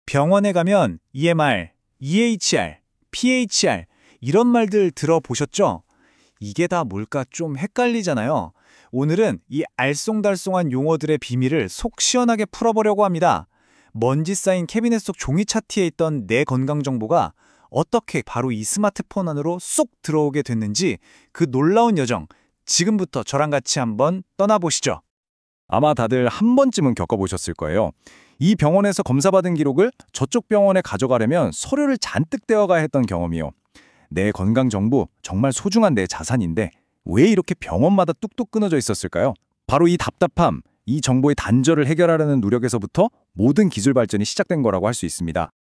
병원에 가면 EMR, EHR, PHR 이런 말들 들어보셨죠? 이게 다 뭘까 좀 헷갈리잖아요. 오늘은 이 알쏭달쏭한 용어들의 비밀을 속 시원하게 풀어보려고 합니다. 먼지 쌓인 캐비넷 속 종이 차트에 있던 내 건강 정보가 어떻게 바로 이 스마트폰 안으로 쏙 들어오게 됐는지 그 놀라운 여정, 지금부터 저랑 같이 한번 떠나보시죠. 아마 다들 한 번쯤은 겪어보셨을 거예요. 이 병원에서 검사받은 기록을 저쪽 병원에 가져가려면 서류를 잔뜩 떼어가야 했던 경험이요. 내 건강 정보 정말 소중한 내 자산인데 왜 이렇게 병원마다 뚝뚝 끊어져 있었을까요? 바로 이 답답함, 이 정보의 단절을 해결하려는 노력에서부터 모든 기술 발전이 시작된 거라고 할 수 있습니다.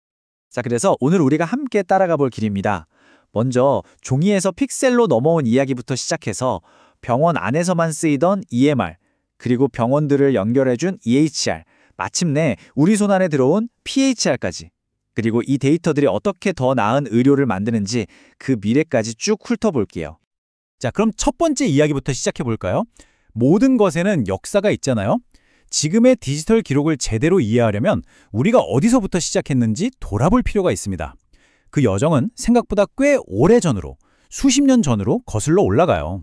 자, 그래서 오늘 우리가 함께 따라가 볼 길입니다. 먼저 종이에서 픽셀로 넘어온 이야기부터 시작해서 병원 안에서만 쓰이던 EMR, 그리고 병원들을 연결해준 EHR, 마침내 우리 손 안에 들어온 PHR까지. 그리고 이 데이터들이 어떻게 더 나은 의료를 만드는지 그 미래까지 쭉 훑어볼게요. 자, 그럼 첫 번째 이야기부터 시작해 볼까요? 모든 것에는 역사가 있잖아요. 지금의 디지털 기록을 제대로 이해하려면 우리가 어디서부터 시작했는지 돌아볼 필요가 있습니다. 그 여정은 생각보다 꽤 오래전으로, 수십 년 전으로 거슬러 올라가요.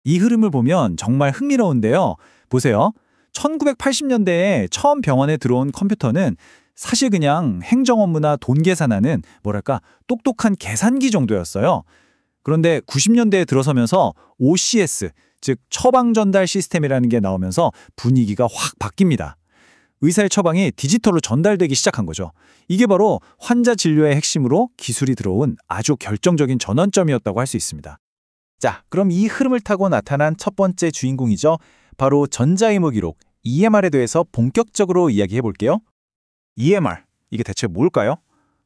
이 흐름을 보면 정말 흥미로운데요. 보세요. 1980년대에 처음 병원에 들어온 컴퓨터는 사실 그냥 행정 업무나 돈 계산하는 똑똑한 계산기 정도였어요. 그런데 90년대에 들어서면서 OCS, 즉 처방 전달 시스템이라는 게 나오면서 분위기가 확 바뀝니다. 의사의 처방이 디지털로 전달되기 시작한 거죠. 이게 바로 환자 진료의 핵심으로 기술이 들어온 아주 결정적인 전환점이었다고 할 수 있습니다. 자, 그럼 이 흐름을 타고 나타난 첫 번째 주인공이죠. 바로 전자의무 기록, EMR에 대해서 본격적으로 이야기해 볼게요. EMR, 이게 대체 뭘까요?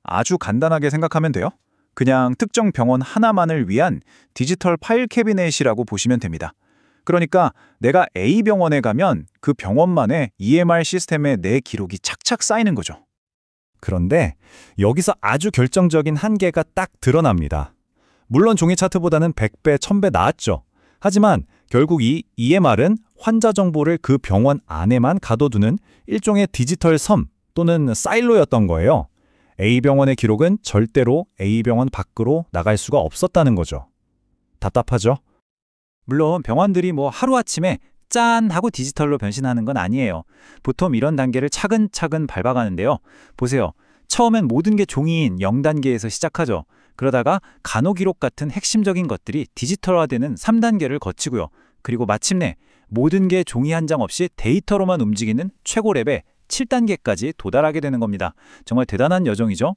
아주 간단하게 생각하면 돼요. 그냥 특정 병원 하나만을 위한 디지털 파일 캐비넷이라고 보시면 됩니다. 그러니까 내가 A병원에 가면 그 병원만의 EMR 시스템에 내 기록이 착착 쌓이는 거죠. 그런데 여기서 아주 결정적인 한계가 딱 드러납니다. 물론 종이 차트보다는 100배, 1000배 나았죠. 하지만 결국 이 EMR은 환자 정보를 그 병원 안에만 가둬두는 일종의 디지털 섬 또는 사일로였던 거예요. A병원의 기록은 절대로 A병원 밖으로 나갈 수가 없었다는 거죠. 답답하죠? 물론 병원들이 하루아침에 짠 하고 디지털로 변신하는 건 아니에요. 보통 이런 단계를 차근차근 밟아가는데요. 보세요. 처음엔 모든 게 종이인 0단계에서 시작하죠. 그러다가 간호기록 같은 핵심적인 것들이 디지털화되는 3단계를 거치고요. 그리고 마침내 모든 게 종이 한 장 없이 데이터로만 움직이는 최고 레벨 7단계까지 도달하게 되는 겁니다. 정말 대단한 여정이죠.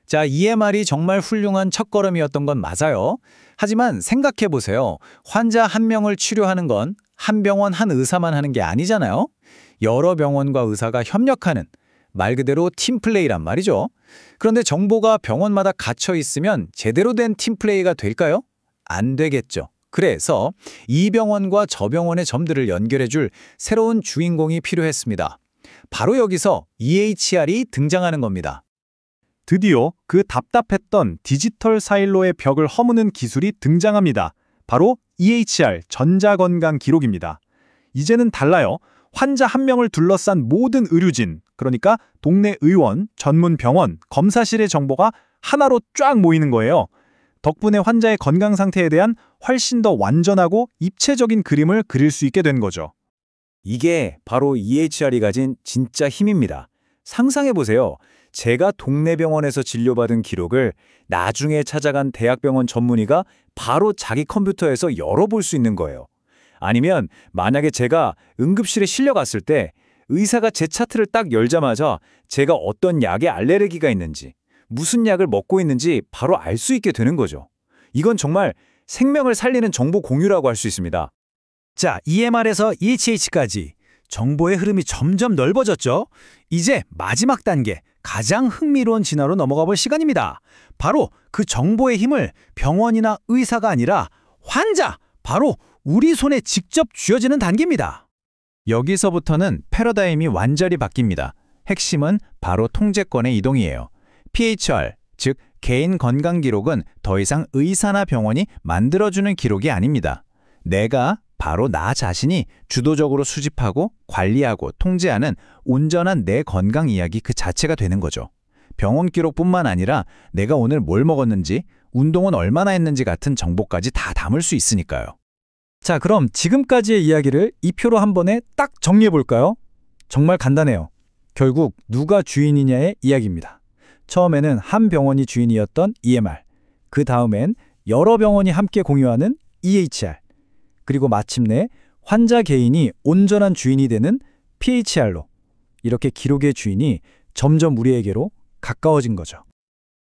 자, EMR이 정말 훌륭한 첫걸음이었던 건 맞아요. 하지만 생각해보세요. 환자 한 명을 치료하는 건 한 병원 한 의사만 하는 게 아니잖아요. 여러 병원과 의사가 협력하는 말 그대로 팀플레이란 말이죠. 그런데 정보가 병원마다 갇혀 있으면 제대로 된 팀플레이가 될까요? 안 되겠죠. 그래서 이 병원과 저 병원의 점들을 연결해줄 새로운 주인공이 필요했습니다. 바로 여기서 EHR이 등장하는 겁니다. 드디어 그 답답했던 디지털 사일로의 벽을 허무는 기술이 등장합니다. 바로 EHR, 전자건강기록입니다. 이제는 달라요. 환자 한 명을 둘러싼 모든 의료진, 그러니까 동네 의원, 전문 병원, 검사실의 정보가 하나로 쫙 모이는 거예요. 덕분에 환자의 건강 상태에 대한 훨씬 더 완전하고 입체적인 그림을 그릴 수 있게 된 거죠. 이게 바로 EHR이 가진 진짜 힘입니다. 상상해보세요. 제가 동네 병원에서 진료받은 기록을 나중에 찾아간 대학병원 전문의가 바로 자기 컴퓨터에서 열어볼 수 있는 거예요. 아니면 만약에 제가 응급실에 실려갔을 때 의사가 제 차트를 딱 열자마자 제가 어떤 약에 알레르기가 있는지, 무슨 약을 먹고 있는지 바로 알 수 있게 되는 거죠. 이건 정말 생명을 살리는 정보 공유라고 할 수 있습니다. 자, EMR에서 EHH까지 정보의 흐름이 점점 넓어졌죠? 이제 마지막 단계, 가장 흥미로운 진화로 넘어가 볼 시간입니다. 바로 그 정보의 힘을 병원이나 의사가 아니라 환자, 바로 우리 손에 직접 쥐어지는 단계입니다. 여기서부터는 패러다임이 완전히 바뀝니다. 핵심은 바로 통제권의 이동이에요. PHR, 즉 개인 건강 기록은 더 이상 의사나 병원이 만들어주는 기록이 아닙니다. 내가 바로 나 자신이 주도적으로 수집하고 관리하고 통제하는 온전한 내 건강 이야기 그 자체가 되는 거죠. 병원 기록뿐만 아니라 내가 오늘 뭘 먹었는지, 운동은 얼마나 했는지 같은 정보까지 다 담을 수 있으니까요. 자, 그럼 지금까지의 이야기를 이 표로 한 번에 딱 정리해 볼까요? 정말 간단해요. 결국 누가 주인이냐의 이야기입니다. 처음에는 한 병원이 주인이었던 EMR, 그 다음엔 여러 병원이 함께 공유하는 EHR, 그리고 마침내 환자 개인이 온전한 주인이 되는 PHR로 이렇게 기록의 주인이 점점 우리에게로 가까워진 거죠.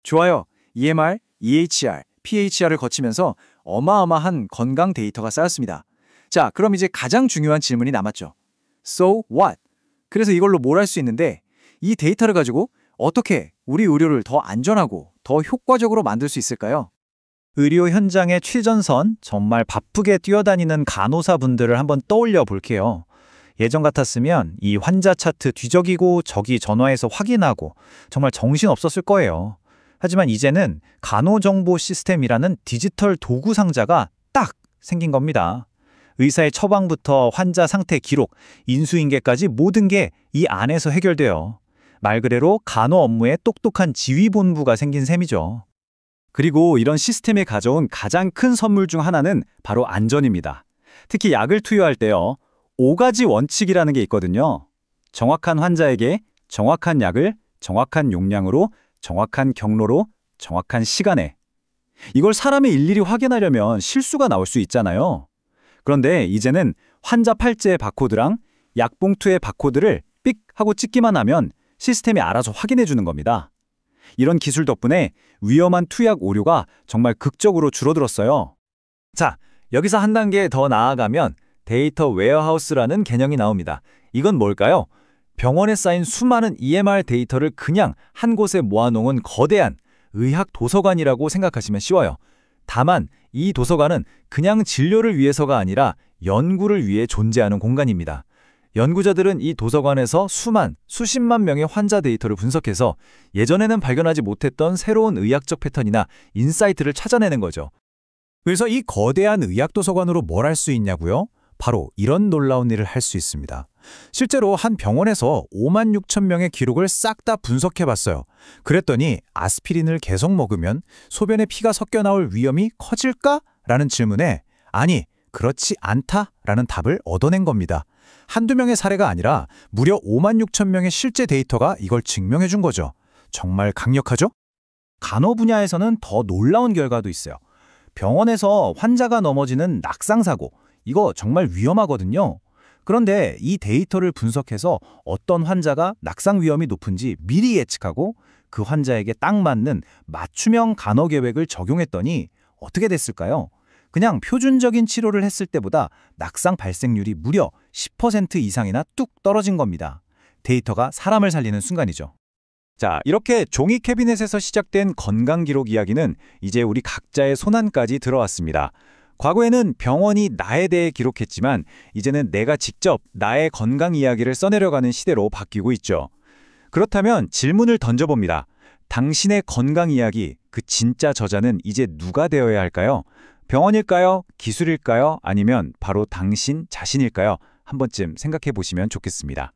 좋아요. EMR, EHR, PHR을 거치면서 어마어마한 건강 데이터가 쌓였습니다. 자, 그럼 이제 가장 중요한 질문이 남았죠. So what? 그래서 이걸로 뭘 할 수 있는데 이 데이터를 가지고 어떻게 우리 의료를 더 안전하고 더 효과적으로 만들 수 있을까요? 의료 현장의 최전선, 정말 바쁘게 뛰어다니는 간호사분들을 한번 떠올려 볼게요. 예전 같았으면 이 환자 차트 뒤적이고 저기 전화해서 확인하고 정말 정신 없었을 거예요. 하지만 이제는 간호정보 시스템이라는 디지털 도구 상자가 딱 생긴 겁니다. 의사의 처방부터 환자 상태 기록, 인수인계까지 모든 게 이 안에서 해결돼요. 말 그대로 간호 업무에 똑똑한 지휘본부가 생긴 셈이죠. 그리고 이런 시스템이 가져온 가장 큰 선물 중 하나는 바로 안전입니다. 특히 약을 투여할 때요. 5가지 원칙이라는 게 있거든요. 정확한 환자에게 정확한 약을 정확한 용량으로, 정확한 경로로, 정확한 시간에. 이걸 사람이 일일이 확인하려면 실수가 나올 수 있잖아요. 그런데 이제는 환자 팔찌의 바코드랑 약봉투의 바코드를 삑 하고 찍기만 하면 시스템이 알아서 확인해 주는 겁니다. 이런 기술 덕분에 위험한 투약 오류가 정말 극적으로 줄어들었어요. 자, 여기서 한 단계 더 나아가면 데이터 웨어하우스라는 개념이 나옵니다. 이건 뭘까요? 병원에 쌓인 수많은 EMR 데이터를 그냥 한 곳에 모아놓은 거대한 의학 도서관이라고 생각하시면 쉬워요. 다만 이 도서관은 그냥 진료를 위해서가 아니라 연구를 위해 존재하는 공간입니다. 연구자들은 이 도서관에서 수십만 명의 환자 데이터를 분석해서 예전에는 발견하지 못했던 새로운 의학적 패턴이나 인사이트를 찾아내는 거죠. 그래서 이 거대한 의학 도서관으로 뭘 할 수 있냐고요? 바로 이런 놀라운 일을 할 수 있습니다. 실제로 한 병원에서 5만 6천 명의 기록을 싹 다 분석해봤어요. 그랬더니 아스피린을 계속 먹으면 소변에 피가 섞여 나올 위험이 커질까? 라는 질문에 아니, 그렇지 않다라는 답을 얻어낸 겁니다. 한두 명의 사례가 아니라 무려 5만 6천 명의 실제 데이터가 이걸 증명해 준 거죠. 정말 강력하죠? 간호 분야에서는 더 놀라운 결과도 있어요. 병원에서 환자가 넘어지는 낙상사고, 이거 정말 위험하거든요. 그런데 이 데이터를 분석해서 어떤 환자가 낙상 위험이 높은지 미리 예측하고 그 환자에게 딱 맞는 맞춤형 간호 계획을 적용했더니 어떻게 됐을까요? 그냥 표준적인 치료를 했을 때보다 낙상 발생률이 무려 10% 이상이나 뚝 떨어진 겁니다. 데이터가 사람을 살리는 순간이죠. 자, 이렇게 종이 캐비넷에서 시작된 건강 기록 이야기는 이제 우리 각자의 손안까지 들어왔습니다. 과거에는 병원이 나에 대해 기록했지만 이제는 내가 직접 나의 건강 이야기를 써내려가는 시대로 바뀌고 있죠. 그렇다면 질문을 던져봅니다. 당신의 건강 이야기, 그 진짜 저자는 이제 누가 되어야 할까요? 병원일까요? 기술일까요? 아니면 바로 당신 자신일까요? 한 번쯤 생각해 보시면 좋겠습니다.